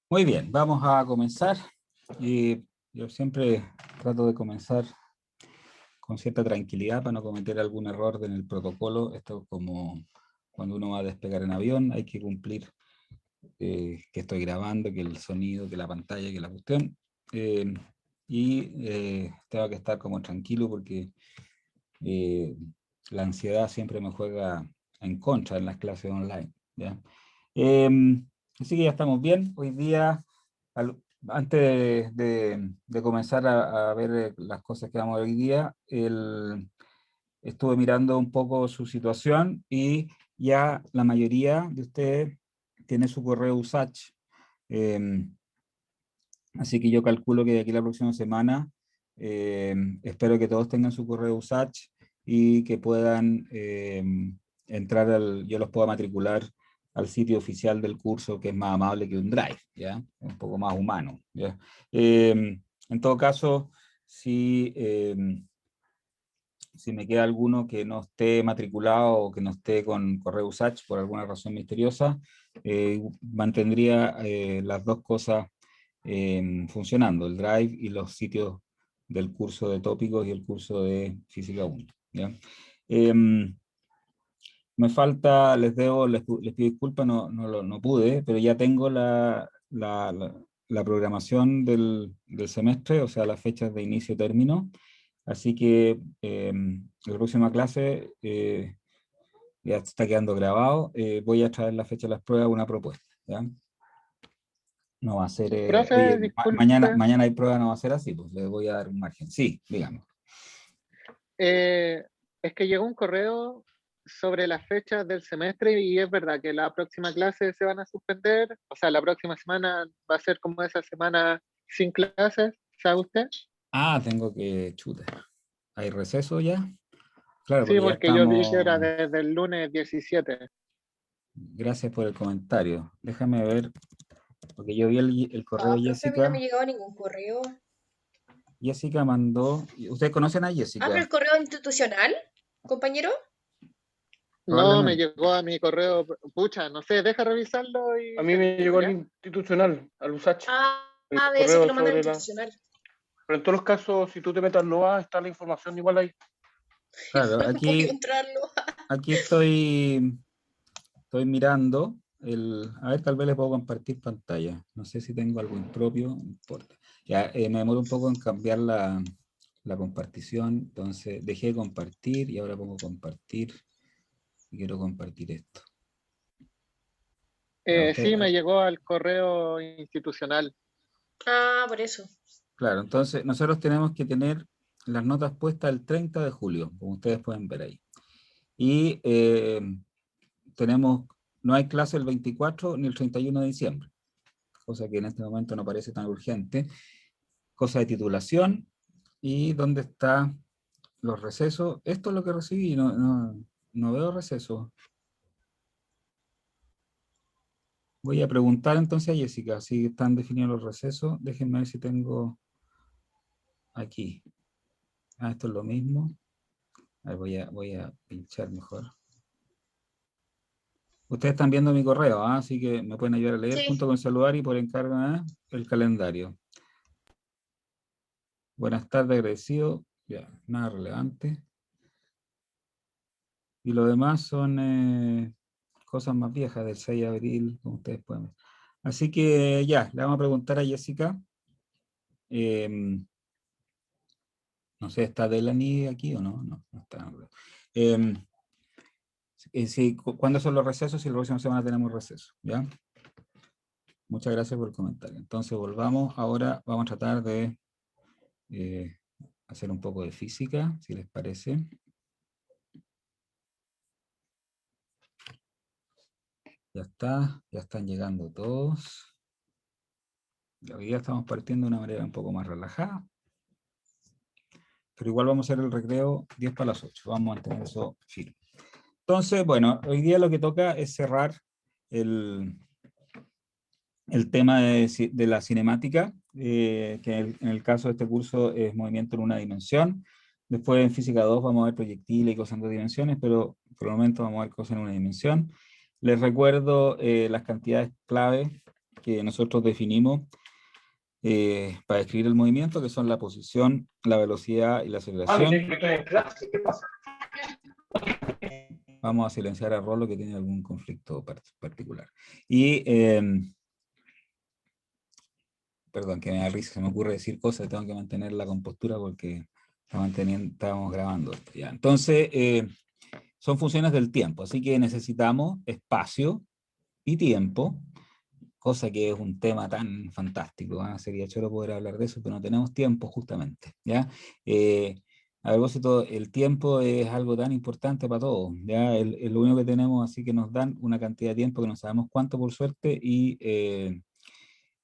Muy bien, vamos a comenzar. Y yo siempre trato de comenzar con cierta tranquilidad para no cometer algún error en el protocolo. Esto es como cuando uno va a despegar en avión, hay que cumplir que estoy grabando, que el sonido, que la pantalla, que la cuestión. Eh, Tengo que estar como tranquilo porque eh, la ansiedad siempre me juega en contra en las clases online, ¿ya? Eh, Así que ya estamos bien. Hoy día, antes de comenzar a ver las cosas que vamos a ver hoy día, estuve mirando un poco su situación y ya la mayoría de ustedes tiene su correo USACH. eh, Así que yo calculo que de aquí a la próxima semana espero que todos tengan su correo USACH y que puedan entrar yo los pueda matricular al sitio oficial del curso, que es más amable que un Drive, ¿ya? Un poco más humano, ¿ya? En todo caso, si me queda alguno que no esté matriculado o que no esté con correo USACH por alguna razón misteriosa, mantendría las dos cosas funcionando, el Drive y los sitios del curso de tópicos y el curso de Física 1. ¿Ya? Me falta, les pido disculpas, no pude, pero ya tengo la programación del semestre, o sea, las fechas de inicio-término. Así que la próxima clase ya está quedando grabado. Voy a traer la fecha de las pruebas, una propuesta, ¿ya? No va a ser, Profe, oye, mañana, disculpe, mañana hay prueba, no va a ser así, pues le voy a dar un margen. Sí, dígame. es que llegó un correo sobre las fechas del semestre y es verdad que la próxima clase se van a suspender, o sea, la próxima semana va a ser como esa semana sin clases, ¿sabe usted? Ah, tengo que chutar. ¿Hay receso ya? Claro, Sí, porque ya porque yo vi que estamos. era desde el lunes 17. Gracias por el comentario. Déjame ver, porque yo vi el correo Ah, de profe, a mí no me ha Jessica. llegado ningún correo. Jessica mandó. ¿Ustedes conocen a Ah, pero Jessica? el correo institucional, compañero. No, me Probablemente. llegó a mi correo, pucha, no sé, deja revisarlo A y mí te me digo, llegó al ¿ya? institucional, al USACH, el Debe ser que correo lo manda al sobre la... institucional. Pero en todos los casos, si tú te metes al NOA, está la información igual ahí. Claro, Igual no puedo encontrarlo. aquí estoy mirando. A ver, tal vez le puedo compartir pantalla. No sé si tengo algo impropio, no importa. Ya, me demoro un poco en cambiar la compartición. Entonces, dejé de compartir y ahora pongo compartir. Y quiero compartir esto. Ya, Sí, me llegó al correo institucional. Ah, por eso. claro, entonces nosotros tenemos que tener las notas puestas el 30 de julio, como ustedes pueden ver ahí. Y tenemos, no hay clase el 24 ni el 31 de diciembre, cosa que en este momento no parece tan urgente. Cosa de titulación y dónde están los recesos. Esto es lo que recibí, no veo recesos. Voy a preguntar entonces a Jessica si están definidos los recesos. Déjenme ver si tengo aquí. Ah, esto es lo mismo. A ver, voy a pinchar mejor. Ustedes están viendo mi correo, ¿ah? Así que me pueden ayudar a leer Sí. junto con el celular y por encargo el calendario. Buenas tardes, agradecido. Ya, nada relevante. Y lo demás son cosas más viejas del 6 de abril, como ustedes pueden ver. Así que ya, le vamos a preguntar a Jessica. No sé, ¿está Delany aquí o no? No está. ¿Cuándo son los recesos? Si la próxima semana tenemos receso, ¿ya? Muchas gracias por el comentario. Entonces volvamos. Ahora vamos a tratar de hacer un poco de física, si les parece. Ya está, ya están llegando todos. Hoy día estamos partiendo de una manera un poco más relajada. Pero igual vamos a hacer el recreo 10 para las 8. Vamos a mantener eso firme. Entonces, bueno, hoy día lo que toca es cerrar el tema de la cinemática, que en el caso de este curso es movimiento en una dimensión. Después en física 2 vamos a ver proyectiles y cosas en dos dimensiones, pero por el momento vamos a ver cosas en una dimensión. Les recuerdo las cantidades clave que nosotros definimos para describir el movimiento, que son la posición, la velocidad y la aceleración. que estoy en clase, ¿qué pasa? Vamos a silenciar a Rolo que tiene algún conflicto particular. Y, perdón, que me da risa, se me ocurre decir cosas, tengo que mantener la compostura porque estábamos grabando esto ya. Entonces, son funciones del tiempo, así que necesitamos espacio y tiempo, cosa que es un tema tan fantástico, ¿eh? Sería choro poder hablar de eso, pero no tenemos tiempo justamente, ¿ya? A propósito, el tiempo es algo tan importante para todos, ¿ya? Es lo único que tenemos, así que nos dan una cantidad de tiempo que no sabemos cuánto por suerte, y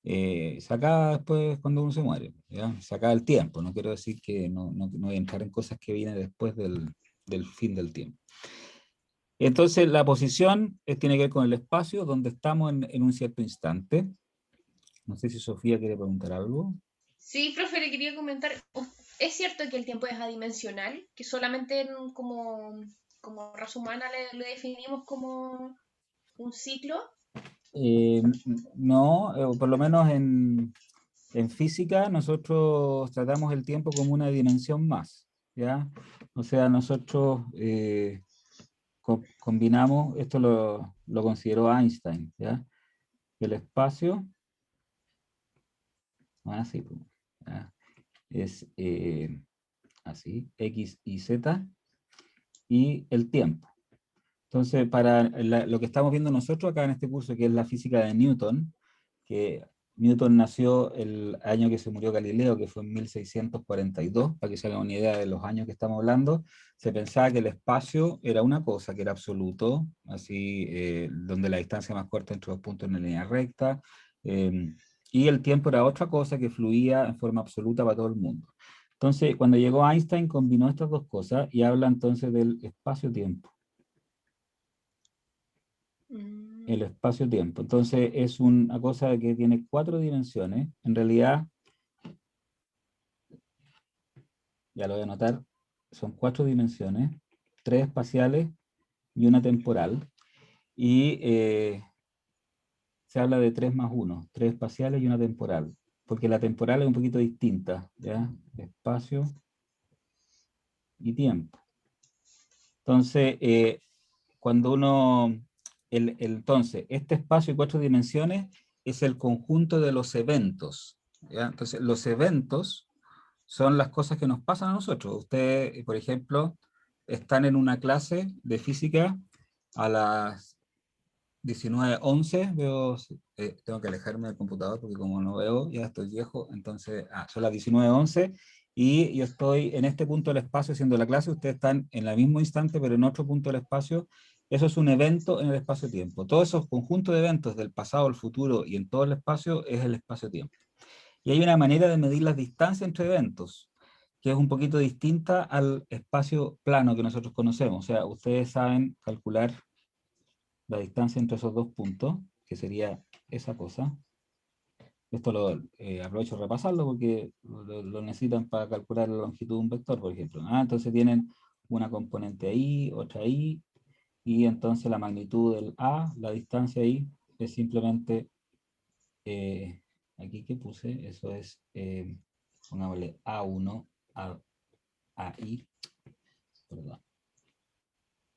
se acaba después cuando uno se muere, ¿ya? Se acaba el tiempo, no quiero decir que no voy a entrar en cosas que vienen después del fin del tiempo. Entonces, la posición tiene que ver con el espacio donde estamos en un cierto instante. No sé si Sofía quiere preguntar algo. Sí, profe, le quería comentar. ¿Es cierto que el tiempo es adimensional? Que solamente como raza humana le definimos como un ciclo. No, por lo menos en física nosotros tratamos el tiempo como una dimensión más, ¿ya? O sea, nosotros combinamos, esto lo consideró Einstein, ¿ya? El espacio, así, ¿ya? Es así, X y Z, y el tiempo. Entonces, para lo que estamos viendo nosotros acá en este curso, que es la física de Newton, que Newton nació el año que se murió Galileo, que fue en 1642, para que se hagan una idea de los años que estamos hablando. Se pensaba que el espacio era una cosa, que era absoluto, así, donde la distancia más corta entre dos puntos en una línea recta, y el tiempo era otra cosa que fluía en forma absoluta para todo el mundo. Entonces, cuando llegó Einstein, combinó estas dos cosas y habla entonces del espacio-tiempo. El espacio-tiempo. Entonces es una cosa que tiene 4 dimensiones. En realidad, ya lo voy a anotar, son 4 dimensiones, 3 espaciales y una temporal. Y se habla de 3 más 1, 3 espaciales y una temporal, porque la temporal es un poquito distinta, ¿ya? Espacio y tiempo. Entonces, cuando uno... entonces, este espacio y 4 dimensiones es el conjunto de los eventos, ¿ya? Entonces, los eventos son las cosas que nos pasan a nosotros. Ustedes, por ejemplo, están en una clase de física a las 19:11, veo, tengo que alejarme del computador porque como no veo, ya estoy viejo, entonces, son las 19:11 y yo estoy en este punto del espacio haciendo la clase, ustedes están en el mismo instante, pero en otro punto del espacio. Eso es un evento en el espacio-tiempo. Todos esos conjuntos de eventos del pasado, el futuro y en todo el espacio es el espacio-tiempo. Y hay una manera de medir las distancias entre eventos, que es un poquito distinta al espacio plano que nosotros conocemos. O sea, ustedes saben calcular la distancia entre esos dos puntos, que sería esa cosa. Esto lo aprovecho de repasarlo porque lo necesitan para calcular la longitud de un vector, por ejemplo. Entonces tienen una componente ahí, otra ahí, y entonces la magnitud del A, la distancia ahí, es simplemente, aquí que puse, eso es, pongámosle A1, AI, perdón,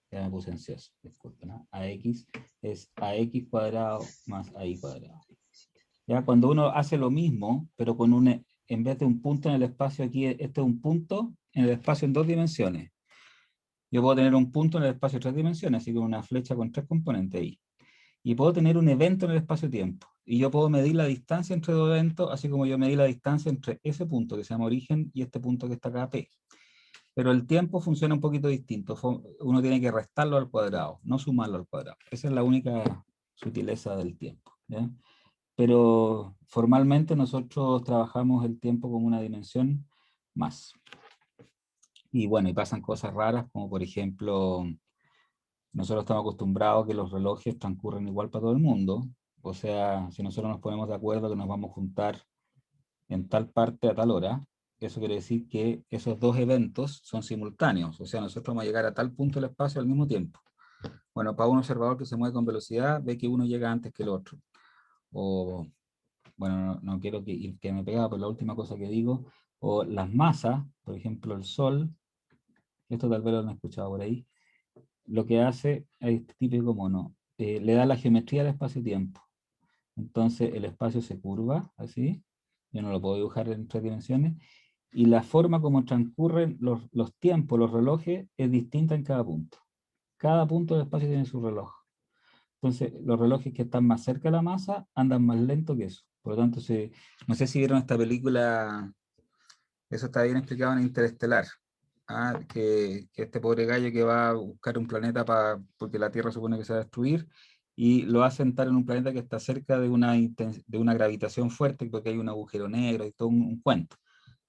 ya me puse ansioso, disculpen, ¿no? AX es AX cuadrado más AI cuadrado. Ya cuando uno hace lo mismo, pero con en vez de un punto en el espacio aquí, este es un punto en el espacio en 2 dimensiones. Yo puedo tener un punto en el espacio en 3 dimensiones, así que una flecha con 3 componentes ahí. Y puedo tener un evento en el espacio-tiempo. Y yo puedo medir la distancia entre dos eventos, así como yo medí la distancia entre ese punto que se llama origen y este punto que está acá, P. Pero el tiempo funciona un poquito distinto. Uno tiene que restarlo al cuadrado, no sumarlo al cuadrado. Esa es la única sutileza del tiempo, ¿ya? Pero formalmente nosotros trabajamos el tiempo como una dimensión más. Y bueno, y pasan cosas raras, como por ejemplo, nosotros estamos acostumbrados a que los relojes transcurren igual para todo el mundo. O sea, si nosotros nos ponemos de acuerdo que nos vamos a juntar en tal parte a tal hora, eso quiere decir que esos dos eventos son simultáneos. O sea, nosotros vamos a llegar a tal punto del espacio al mismo tiempo. Bueno, para un observador que se mueve con velocidad, ve que uno llega antes que el otro. o bueno, no quiero que me pegaba por la última cosa que digo, o las masas, por ejemplo el Sol, esto tal vez lo han escuchado por ahí, lo que hace es este típico mono, le da la geometría al espacio-tiempo. Entonces el espacio se curva, así, yo no lo puedo dibujar en 3 dimensiones, y la forma como transcurren los tiempos, los relojes, es distinta en cada punto. Cada punto del espacio tiene su reloj. Entonces, los relojes que están más cerca de la masa andan más lento que eso. Por lo tanto, no sé si vieron esta película, eso está bien explicado en Interestelar. Que este pobre gallo que va a buscar un planeta porque la Tierra supone que se va a destruir, y lo hace entrar en un planeta que está cerca de una gravitación fuerte, porque hay un agujero negro y todo un cuento.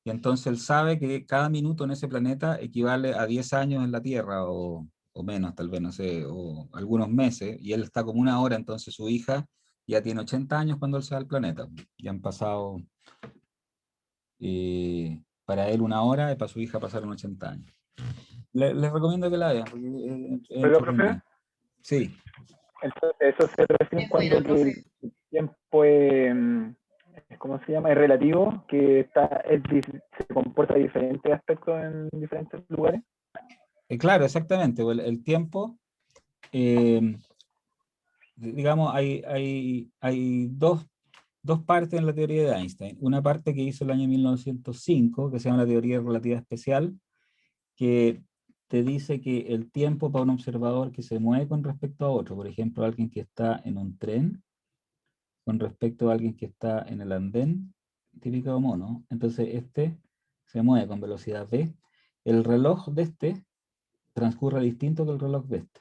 Y entonces él sabe que cada minuto en ese planeta equivale a 10 años en la Tierra, o menos, tal vez, no sé, o algunos meses, y él está como 1 hora, entonces su hija ya tiene 80 años cuando él se va al planeta. Ya han pasado, para él 1 hora, y para su hija pasaron 80 años. Les recomiendo que la vean, porque es Oiga, profe, entretenida. Sí, entonces eso se refiere Es buena, cuando que profe. el tiempo ¿cómo se llama? Es relativo, que se comporta diferentes aspectos en diferentes lugares. claro, exactamente. El tiempo, eh, digamos, hay dos partes en la teoría de Einstein. Una parte que hizo el año 1905, que se llama la teoría de relatividad especial, que te dice que el tiempo para un observador que se mueve con respecto a otro, por ejemplo, alguien que está en un tren, con respecto a alguien que está en el andén, típico mono, entonces este se mueve con velocidad v. El reloj de este transcurre distinto que el reloj de este.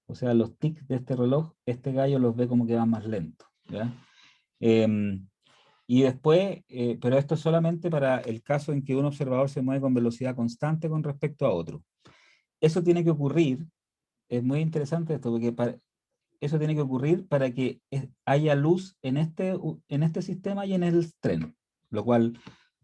O sea, los tics de este reloj, este gallo los ve como que van más lento. ¿Ya? Y después, pero esto es solamente para el caso en que un observador se mueve con velocidad constante con respecto a otro. Eso tiene que ocurrir, es muy interesante esto, porque eso tiene que ocurrir para que haya luz en este sistema y en el tren, lo cual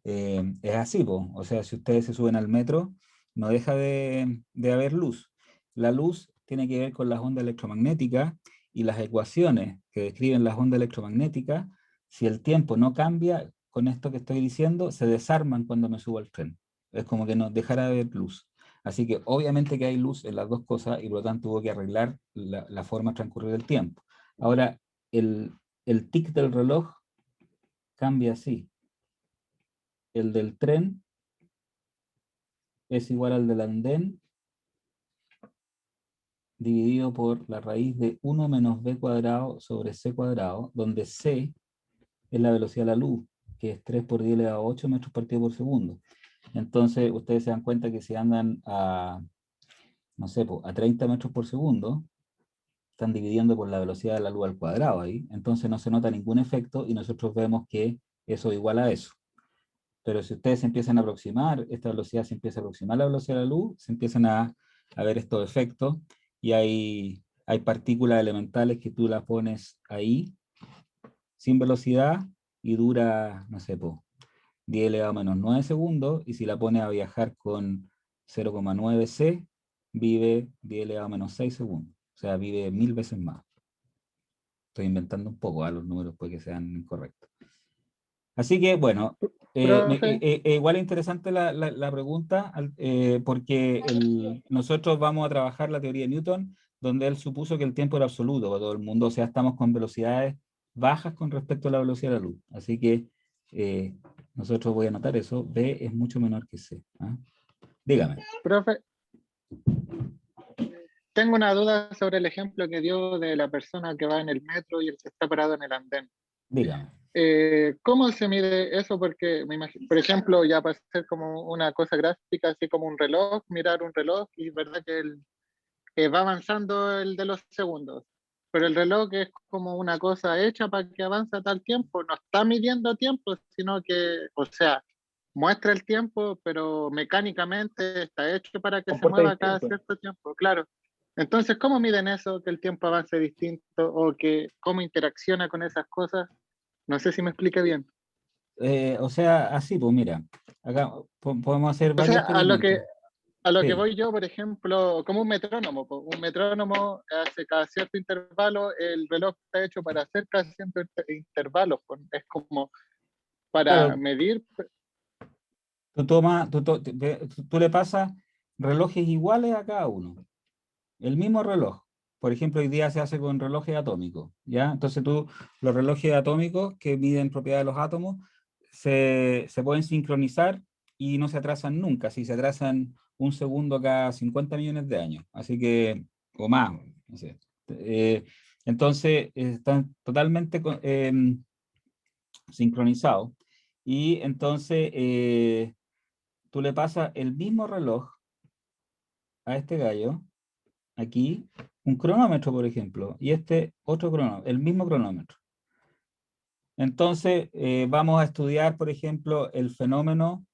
es así, o sea, si ustedes se suben al metro, no deja de haber luz. La luz tiene que ver con las ondas electromagnéticas, y las ecuaciones que describen las ondas electromagnéticas, si el tiempo no cambia con esto que estoy diciendo, se desarman cuando me subo al tren. Es como que no dejara de haber luz. Así que obviamente que hay luz en las dos cosas, y por lo tanto hubo que arreglar la forma de transcurrir el tiempo. Ahora, el tic del reloj cambia así. El del tren es igual al del andén dividido por la raíz de 1 menos b cuadrado sobre c cuadrado, donde c es la velocidad de la luz, que es 3 por 10 elevado a 8 metros partido por segundo. Entonces, ustedes se dan cuenta que si andan no sé, a 30 metros por segundo, están dividiendo por la velocidad de la luz al cuadrado ahí, entonces no se nota ningún efecto, y nosotros vemos que eso igual a eso. Pero si ustedes se empiezan a aproximar, esta velocidad se empieza a aproximar a la velocidad de la luz, se empiezan a ver estos efectos, y hay partículas elementales que tú las pones ahí, sin velocidad, y dura, no sé, 10 elevado a menos 9 segundos, y si la pones a viajar con 0,9 c, vive 10 elevado a menos 6 segundos. O sea, vive 1000 veces más. Estoy inventando un poco, los números puede que sean incorrectos. Así que, bueno, Profe, igual es interesante la pregunta, porque nosotros vamos a trabajar la teoría de Newton, donde él supuso que el tiempo era absoluto para todo el mundo, o sea, estamos con velocidades bajas con respecto a la velocidad de la luz. Así que nosotros voy a anotar eso, B es mucho menor que C. Dígame. profe, tengo una duda sobre el ejemplo que dio de la persona que va en el metro y el que está parado en el andén. Dígame. ¿Cómo se mide eso? Porque me imagino, por ejemplo, ya puede ser como una cosa gráfica, así como un reloj, mirar un reloj, y verdad que va avanzando el de los segundos. Pero el reloj es como una cosa hecha para que avance a tal tiempo, no está midiendo tiempo, sino que, o sea, muestra el tiempo, pero mecánicamente está hecho para que se Comporta mueva cada distinto. cierto tiempo, claro. Entonces, ¿cómo miden eso, que el tiempo avance distinto, o que cómo interacciona con esas cosas? No sé si me explique bien. O sea, así, pues mira, acá podemos hacer O varios sea, experimentos. A lo Sí. que voy yo, por ejemplo, como un metrónomo. Un metrónomo hace cada cierto intervalo, el reloj está hecho para hacer cada cierto intervalo. Es como para Claro, medir. tú le pasas relojes iguales a cada uno. El mismo reloj. Por ejemplo, hoy día se hace con relojes atómicos, ¿ya? Entonces los relojes atómicos que miden propiedades de los átomos se pueden sincronizar y no se atrasan nunca. Si se atrasan un segundo cada 50 millones de años, así que, o más, no sé. Entonces, están totalmente sincronizados. Y entonces, tú le pasas el mismo reloj a este gallo aquí un cronómetro, por ejemplo, y este otro cronómetro, el mismo cronómetro. Entonces, vamos a estudiar, por ejemplo, el fenómeno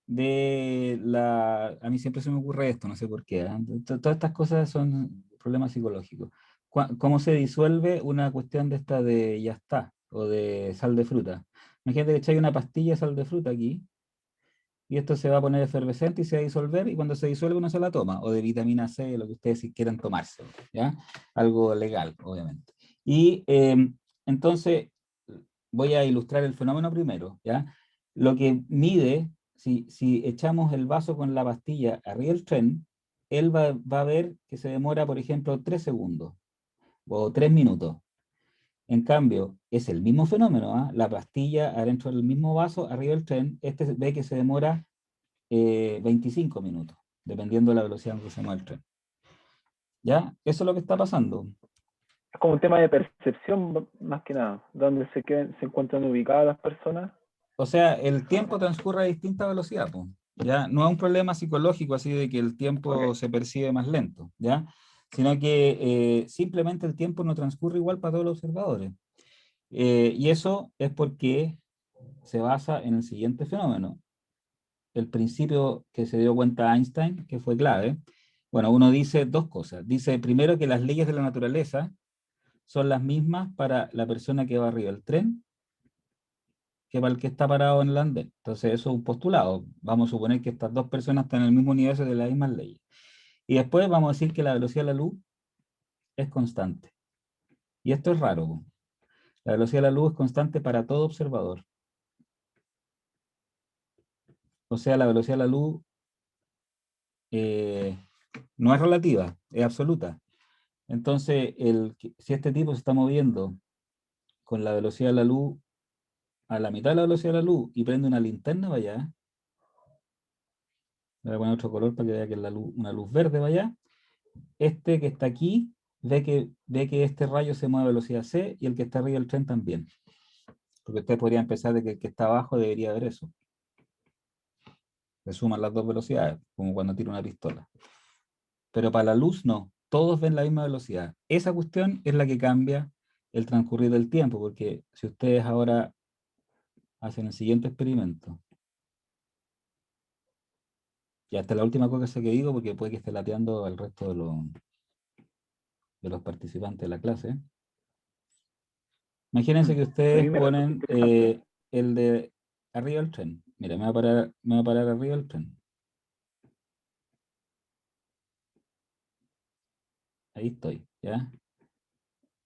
de la... A mí siempre se me ocurre esto, no sé por qué. Todas estas cosas son problemas psicológicos. ¿Cómo se disuelve una cuestión de esta de ya está, o de sal de fruta? Imagínate que echáis una pastilla de sal de fruta aquí, y esto se va a poner efervescente y se va a disolver, y cuando se disuelve uno se la toma, o de vitamina C, lo que ustedes si quieran tomarse, ¿ya? Algo legal, obviamente. Y entonces voy a ilustrar el fenómeno primero, ¿ya? Lo que mide, si echamos el vaso con la pastilla arriba del tren, él va a ver que se demora, por ejemplo, 3 segundos o 3 minutos. En cambio, es el mismo fenómeno, ¿ah? La pastilla adentro del mismo vaso, arriba del tren, este ve que se demora 25 minutos, dependiendo de la velocidad en que se mueve el tren. ¿Ya? Eso es lo que está pasando. Es como un tema de percepción más que nada, donde se encuentran ubicadas las personas. O sea, el tiempo transcurre a distinta velocidad, po, ¿ya? No es un problema psicológico así de que el tiempo Okay. se percibe más lento, ¿ya? Sino que simplemente el tiempo no transcurre igual para todos los observadores. Y eso es porque se basa en el siguiente fenómeno. El principio que se dio cuenta Einstein, que fue clave. Bueno, uno dice dos cosas. Dice primero que las leyes de la naturaleza son las mismas para la persona que va arriba del tren que para el que está parado en el andén. Entonces eso es un postulado. Vamos a suponer que estas dos personas están en el mismo universo de las mismas leyes. Y después vamos a decir que la velocidad de la luz es constante. Y esto es raro. La velocidad de la luz es constante para todo observador. O sea, la velocidad de la luz no es relativa, es absoluta. Entonces, si este tipo se está moviendo con la velocidad de la luz a la mitad de la velocidad de la luz y prende una linterna, vaya, le voy a poner otro color para que vea que es una luz verde, vaya, este que está aquí ve que este rayo se mueve a velocidad c y el que está arriba del tren también. Porque ustedes podrían pensar de que el que está abajo debería ver eso. Se suman las dos velocidades, como cuando tira una pistola. Pero para la luz no, todos ven la misma velocidad. Esa cuestión es la que cambia el transcurrir del tiempo, porque si ustedes ahora hacen el siguiente experimento, y hasta la última cosa que digo, porque puede que esté lateando al resto de los participantes de la clase. Imagínense que A ustedes mí me resulta ponen interesante. el de arriba del tren. Mira, me va a parar arriba del tren. Ahí estoy, ¿ya?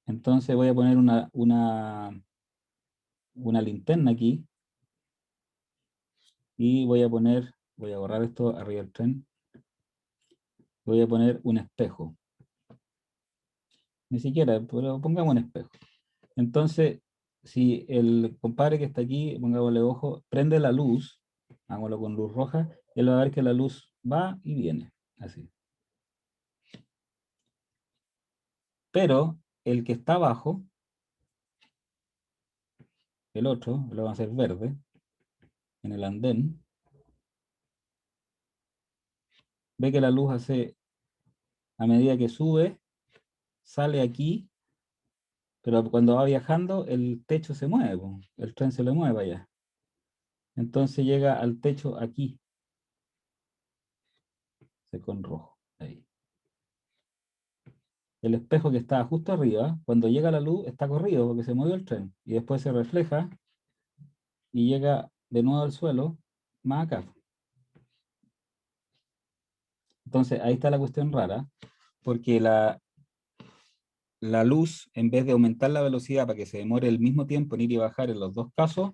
Entonces voy a poner una linterna aquí y voy a borrar esto arriba del tren. Voy a poner un espejo. Ni siquiera, pero pongamos un espejo. Entonces, si el compadre que está aquí, pongámosle ojo, prende la luz, hagámoslo con luz roja, él va a ver que la luz va y viene, así. Pero el que está abajo, el otro, lo va a hacer verde, en el andén, ve que la luz hace, a medida que sube, sale aquí, pero cuando va viajando, el techo se mueve, el tren se le mueve para allá. Entonces llega al techo aquí, con rojo, ahí. El espejo que está justo arriba, cuando llega la luz, está corrido porque se movió el tren. Y después se refleja y llega de nuevo al suelo, más acá. Entonces, ahí está la cuestión rara, porque la luz, en vez de aumentar la velocidad para que se demore el mismo tiempo en ir y bajar en los dos casos,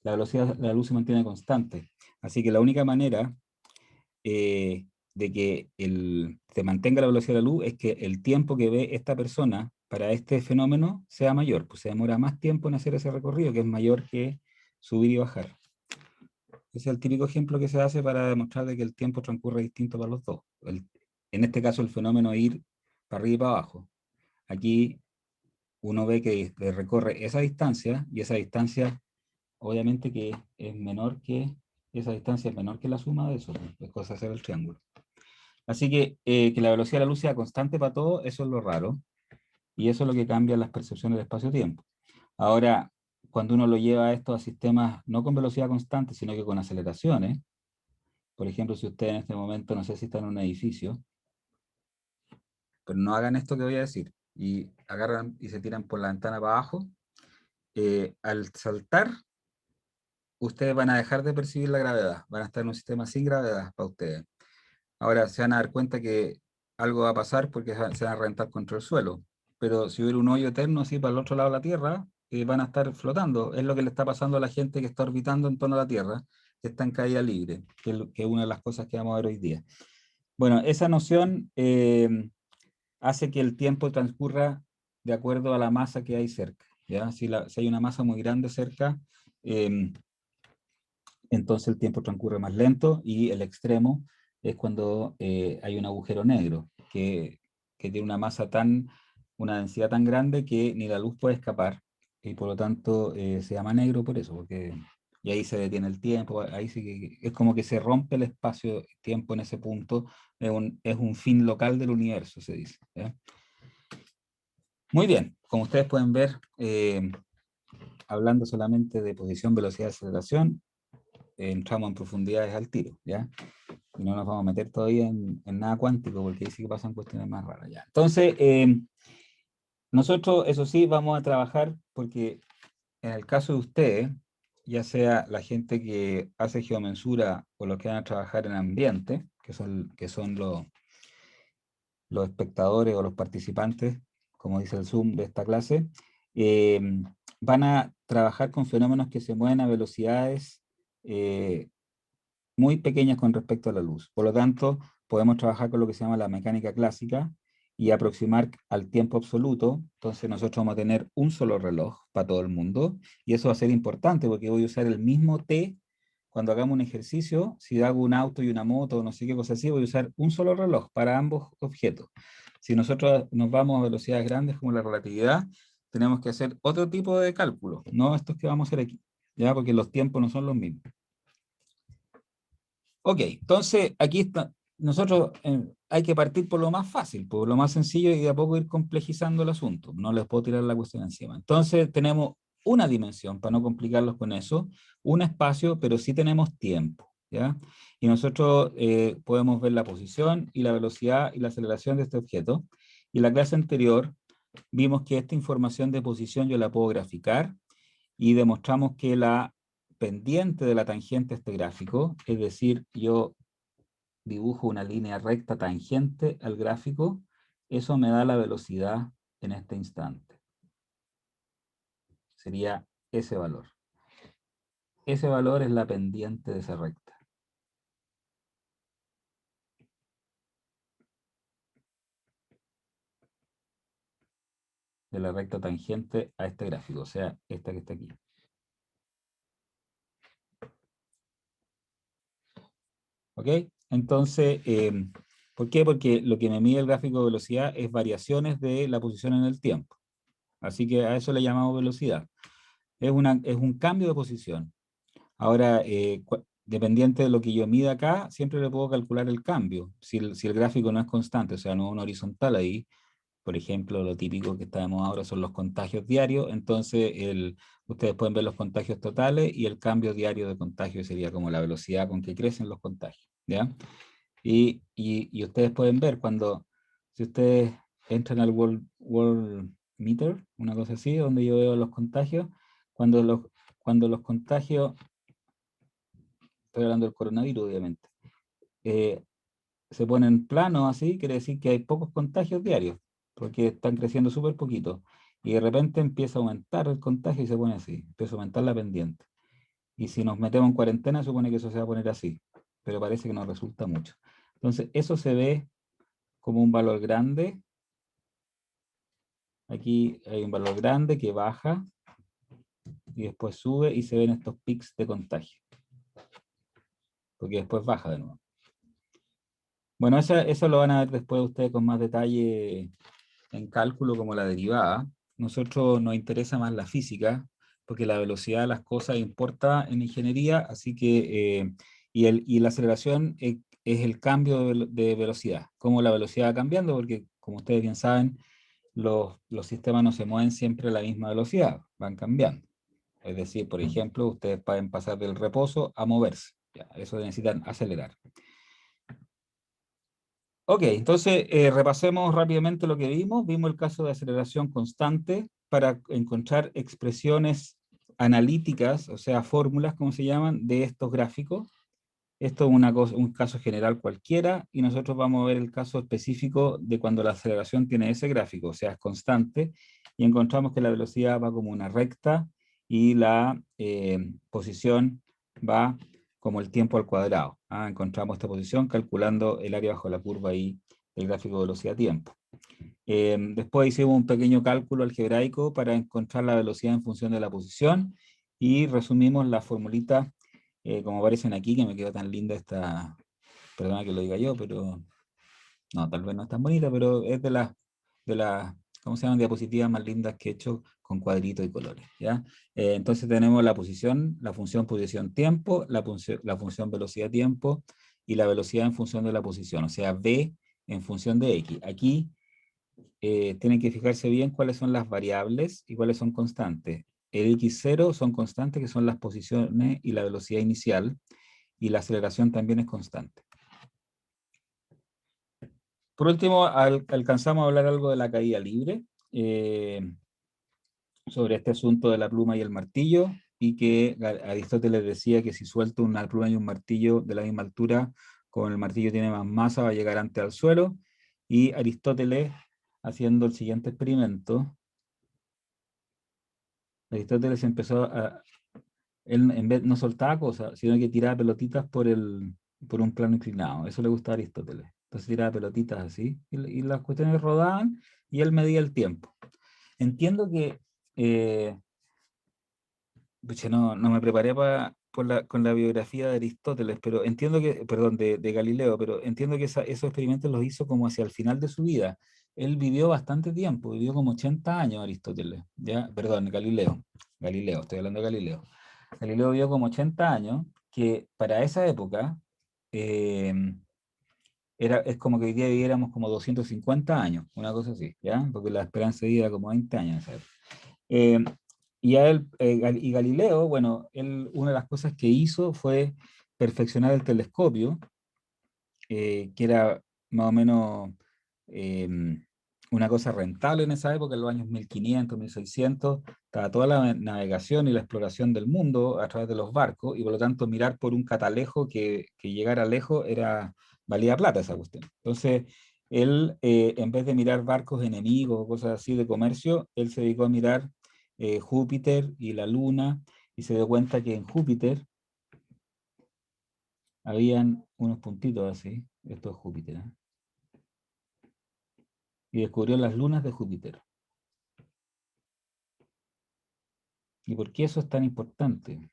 la velocidad de la luz se mantiene constante. Así que la única manera de que se mantenga la velocidad de la luz es que el tiempo que ve esta persona para este fenómeno sea mayor, pues se demora más tiempo en hacer ese recorrido, que es mayor que subir y bajar. Ese es el típico ejemplo que se hace para demostrar de que el tiempo transcurre distinto para los dos. En este caso, el fenómeno ir para arriba y para abajo. Aquí uno ve que recorre esa distancia, y esa distancia, obviamente que es menor que, esa distancia es menor que la suma de eso, pues, es cosa de hacer el triángulo. Así que la velocidad de la luz sea constante para todo, eso es lo raro, y eso es lo que cambia las percepciones del espacio-tiempo. Ahora, cuando uno lo lleva esto a sistemas no con velocidad constante, sino que con aceleraciones, por ejemplo, si usted en este momento, no sé si está en un edificio, pero no hagan esto que voy a decir, y agarran y se tiran por la ventana para abajo, al saltar, ustedes van a dejar de percibir la gravedad, van a estar en un sistema sin gravedad para ustedes. Ahora se van a dar cuenta que algo va a pasar porque se van a reventar contra el suelo, pero si hubiera un hoyo eterno así para el otro lado de la Tierra, van a estar flotando. Es lo que le está pasando a la gente que está orbitando en torno a la Tierra, que está en caída libre, que es una de las cosas que vamos a ver hoy día. Bueno, esa noción hace que el tiempo transcurra de acuerdo a la masa que hay cerca. ¿Ya? Si hay una masa muy grande cerca, entonces el tiempo transcurre más lento, y el extremo es cuando hay un agujero negro que tiene una densidad tan grande que ni la luz puede escapar, y por lo tanto se llama negro por eso, y ahí se detiene el tiempo, ahí sí que es como que se rompe el espacio-tiempo en ese punto, es un fin local del universo, se dice. ¿Ya? Muy bien, como ustedes pueden ver, hablando solamente de posición, velocidad, aceleración, entramos en profundidades al tiro, ¿ya? Y no nos vamos a meter todavía en nada cuántico, porque ahí sí que pasan cuestiones más raras, ¿ya? Entonces, nosotros, eso sí, vamos a trabajar, porque en el caso de ustedes, ya sea la gente que hace geomensura o los que van a trabajar en ambiente, que son los espectadores o los participantes, como dice el Zoom de esta clase, eh, van a trabajar con fenómenos que se mueven a velocidades muy pequeñas con respecto a la luz. Por lo tanto, podemos trabajar con lo que se llama la mecánica clásica y aproximar al tiempo absoluto. Entonces nosotros vamos a tener un solo reloj para todo el mundo, y eso va a ser importante porque voy a usar el mismo T cuando hagamos un ejercicio. Si hago un auto y una moto o no sé qué cosa así, voy a usar un solo reloj para ambos objetos. Si nosotros nos vamos a velocidades grandes como la relatividad, tenemos que hacer otro tipo de cálculos, no estos que vamos a hacer aquí, ¿ya? Porque los tiempos no son los mismos. Ok, entonces aquí está. Nosotros hay que partir por lo más fácil, por lo más sencillo, y de a poco ir complejizando el asunto. No les puedo tirar la cuestión encima. Entonces tenemos una dimensión, para no complicarlos con eso, un espacio, pero sí tenemos tiempo, ¿ya? Y nosotros podemos ver la posición y la velocidad y la aceleración de este objeto. Y en la clase anterior vimos que esta información de posición yo la puedo graficar, y demostramos que la pendiente de la tangente a este gráfico, es decir, yo dibujo una línea recta tangente al gráfico, eso me da la velocidad en este instante. Sería ese valor. Ese valor es la pendiente de esa recta. De la recta tangente a este gráfico, o sea, esta que está aquí. ¿Ok? Entonces, ¿por qué? Porque lo que me mide el gráfico de velocidad es variaciones de la posición en el tiempo. Así que a eso le llamamos velocidad. Es un cambio de posición. Ahora, dependiente de lo que yo mida acá, siempre le puedo calcular el cambio. Si el gráfico no es constante, o sea, no es un horizontal ahí, por ejemplo, lo típico que estamos ahora son los contagios diarios, entonces ustedes pueden ver los contagios totales, y el cambio diario de contagio sería como la velocidad con que crecen los contagios, ¿ya? Y ustedes pueden ver si ustedes entran al World Meter, una cosa así, donde yo veo los contagios, cuando los contagios, estoy hablando del coronavirus obviamente, se ponen planos así, quiere decir que hay pocos contagios diarios, porque están creciendo súper poquito. Y de repente empieza a aumentar el contagio y se pone así, empieza a aumentar la pendiente. Y si nos metemos en cuarentena, supone que eso se va a poner así, pero parece que no resulta mucho. Entonces, eso se ve como un valor grande. Aquí hay un valor grande que baja y después sube y se ven estos pics de contagio, porque después baja de nuevo. Bueno, eso lo van a ver después ustedes con más detalle en cálculo como la derivada. Nosotros nos interesa más la física, porque la velocidad de las cosas importa en ingeniería, así que, y la aceleración es el cambio de velocidad, cómo la velocidad va cambiando, porque como ustedes bien saben, los sistemas no se mueven siempre a la misma velocidad, van cambiando. Es decir, por ejemplo, ustedes pueden pasar del reposo a moverse. Ya, eso necesitan acelerar. Ok, entonces repasemos rápidamente lo que vimos. Vimos el caso de aceleración constante para encontrar expresiones analíticas, o sea, fórmulas, como se llaman, de estos gráficos. Esto es un caso general cualquiera, y nosotros vamos a ver el caso específico de cuando la aceleración tiene ese gráfico, o sea, es constante, y encontramos que la velocidad va como una recta y la posición va como el tiempo al cuadrado. Encontramos esta posición calculando el área bajo la curva ahí del gráfico de velocidad-tiempo. Después hicimos un pequeño cálculo algebraico para encontrar la velocidad en función de la posición, y resumimos la formulita como aparecen aquí, que me quedó tan linda esta, perdona que lo diga yo, pero no, tal vez no es tan bonita, pero es de las ¿cómo se llaman? Diapositivas más lindas que he hecho con cuadritos y colores, ¿ya? Entonces tenemos la posición, la función posición-tiempo, la función velocidad-tiempo y la velocidad en función de la posición, o sea, v en función de x. Aquí tienen que fijarse bien cuáles son las variables y cuáles son constantes. El x0 son constantes, que son las posiciones y la velocidad inicial, y la aceleración también es constante. Por último, alcanzamos a hablar algo de la caída libre, sobre este asunto de la pluma y el martillo, y que Aristóteles decía que si suelto una pluma y un martillo de la misma altura, con el martillo tiene más masa, va a llegar antes al suelo, y Aristóteles, haciendo el siguiente experimento, Aristóteles empezó él en vez no soltaba cosas, sino que tiraba pelotitas por un plano inclinado. Eso le gustaba a Aristóteles. Entonces tiraba pelotitas así, y las cuestiones rodaban, y él medía el tiempo. Entiendo que, pucha, no me preparé con la biografía de Aristóteles, pero entiendo que, perdón, de Galileo, pero entiendo que esos experimentos los hizo como hacia el final de su vida. Él vivió bastante tiempo, vivió como 80 años Aristóteles, ¿ya? Perdón, Galileo, estoy hablando de Galileo. Galileo vivió como 80 años, que para esa época eh, es como que hoy día viviéramos como 250 años, una cosa así, ¿ya? Porque la esperanza de vida era como 20 años en esa época. Eh, y Galileo, bueno, una de las cosas que hizo fue perfeccionar el telescopio, que era más o menos eh, una cosa rentable en esa época, en los años 1500, 1600, estaba toda la navegación y la exploración del mundo a través de los barcos, y por lo tanto mirar por un catalejo que llegara lejos valía plata esa cuestión. Entonces, él, en vez de mirar barcos enemigos o cosas así de comercio, él se dedicó a mirar Júpiter y la Luna, y se dio cuenta que en Júpiter habían unos puntitos así, esto es Júpiter, ¿eh? Y descubrió las lunas de Júpiter. ¿Y por qué eso es tan importante?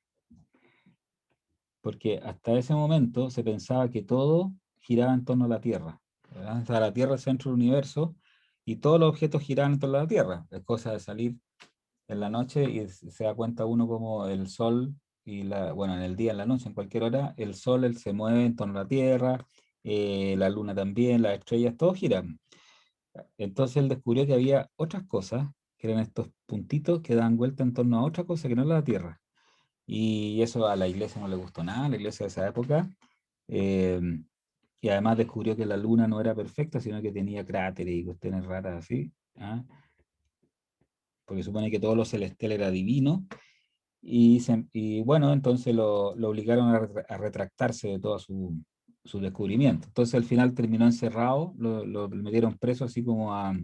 Porque hasta ese momento se pensaba que todo giraba en torno a la Tierra, ¿verdad? O sea, la Tierra es el centro del universo, y todos los objetos giraban en torno a la Tierra. Es cosa de salir en la noche y se da cuenta uno como el Sol, bueno, en el día, en la noche, en cualquier hora, el Sol él se mueve en torno a la Tierra, la Luna también, las estrellas, todo giran. Entonces él descubrió que había otras cosas, que eran estos puntitos que dan vuelta en torno a otra cosa que no es la Tierra. Y eso a la iglesia no le gustó nada, a la iglesia de esa época. eh, y además descubrió que la luna no era perfecta, sino que tenía cráteres y cuestiones raras así. ¿Ah? Porque supone que todo lo celestial era divino. Y bueno, entonces lo obligaron a retractarse de toda su descubrimiento. Entonces al final terminó encerrado, lo metieron preso así como a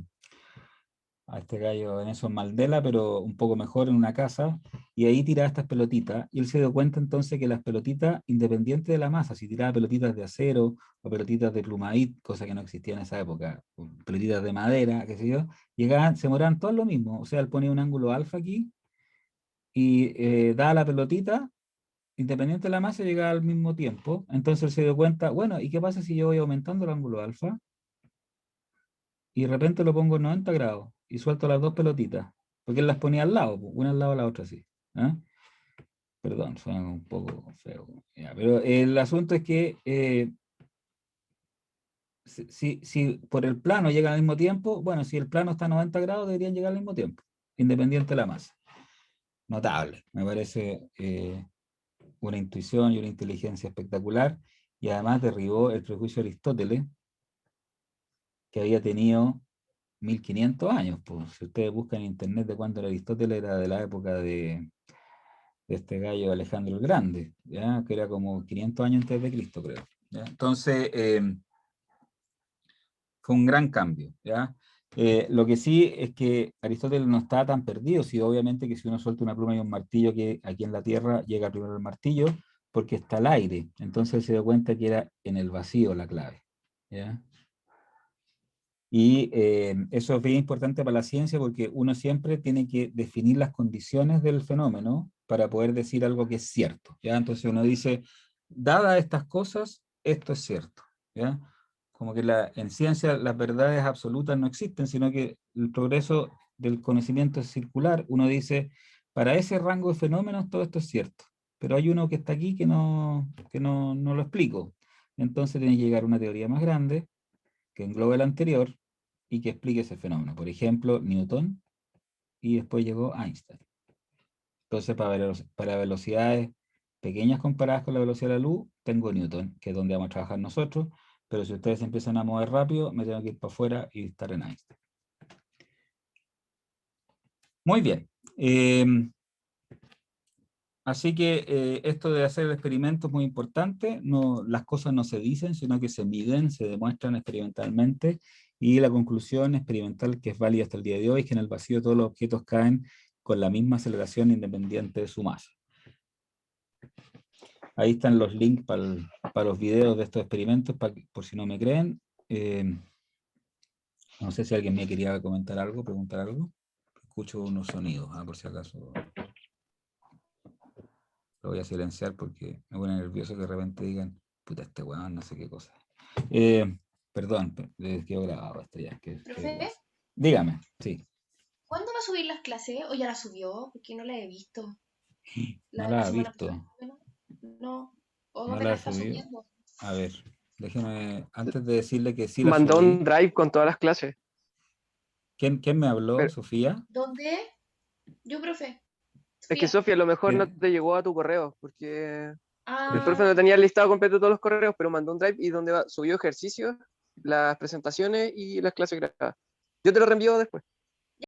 este gallo Nelson Mandela, pero un poco mejor en una casa, y ahí tiraba estas pelotitas, y él se dio cuenta entonces que las pelotitas, independientes de la masa, si tiraba pelotitas de acero o pelotitas de plumadit, cosa que no existía en esa época, o pelotitas de madera, qué sé yo, llegaban, se moraban todas lo mismo, o sea, él ponía un ángulo alfa aquí, y daba la pelotita, independiente de la masa, llegaba al mismo tiempo, entonces él se dio cuenta, bueno, ¿y qué pasa si yo voy aumentando el ángulo alfa? Y de repente lo pongo en 90 grados y suelto las dos pelotitas, porque él las ponía al lado, una al lado de la otra así. ¿Ah? Perdón, suena un poco feo. Ya, pero el asunto es que si por el plano llegan al mismo tiempo, bueno, si el plano está a 90 grados, deberían llegar al mismo tiempo, independiente de la masa. Notable, me parece una intuición y una inteligencia espectacular, y además derribó el prejuicio de Aristóteles, que había tenido 1500 años. Pues, si ustedes buscan en internet de cuándo era Aristóteles, era de la época de este gallo Alejandro el Grande, ¿ya? Que era como 500 años antes de Cristo, creo. ¿Ya? Entonces, fue un gran cambio. ¿Ya? Lo que sí es que Aristóteles no estaba tan perdido, si obviamente que si uno suelta una pluma y un martillo, que aquí en la Tierra llega primero el martillo, porque está el aire. Entonces se dio cuenta que era en el vacío la clave. ¿Ya? Y eso es bien importante para la ciencia, porque uno siempre tiene que definir las condiciones del fenómeno para poder decir algo que es cierto. ¿Ya? Entonces uno dice, dadas estas cosas, esto es cierto. ¿Ya? Como que en ciencia las verdades absolutas no existen, sino que el progreso del conocimiento es circular. Uno dice, para ese rango de fenómenos todo esto es cierto, pero hay uno que está aquí que no lo explico. Entonces tiene que llegar a una teoría más grande que englobe el anterior y que explique ese fenómeno. Por ejemplo, Newton, y después llegó Einstein. Entonces, para velocidades pequeñas comparadas con la velocidad de la luz, tengo Newton, que es donde vamos a trabajar nosotros, pero si ustedes empiezan a mover rápido, me tengo que ir para afuera y estar en Einstein. Muy bien. Así que esto de hacer el experimento es muy importante. No, las cosas no se dicen, sino que se miden, se demuestran experimentalmente, y la conclusión experimental que es válida hasta el día de hoy es que en el vacío todos los objetos caen con la misma aceleración independiente de su masa. Ahí están los links para los videos de estos experimentos, por si no me creen. No sé si alguien me quería comentar algo, preguntar algo. Escucho unos sonidos, por si acaso. Lo voy a silenciar porque me pone nervioso que de repente digan, puta, este weón, no sé qué cosa. Perdón, les quedó grabado esto ya. ¿Profe? Dígame, sí. ¿Cuándo va a subir las clases? ¿O ya la subió? Porque no la he visto. No ¿La de la la ha semana visto. pasada? Bueno, no. ¿O No dónde la la ha está subido. subiendo? A ver, déjeme, antes de decirle que sí la Mandó un subí. drive con todas las clases. ¿Quién me habló? Pero ¿Sofía? ¿Dónde? Yo, profe. es que Sofía. Sofía, a lo mejor no ¿Qué? te llegó a tu correo, porque el profe Ah, no tenía el listado completo de todos los correos, pero mandó un drive y donde subió ejercicios, las presentaciones y las clases grabadas. Yo te lo reenvío después.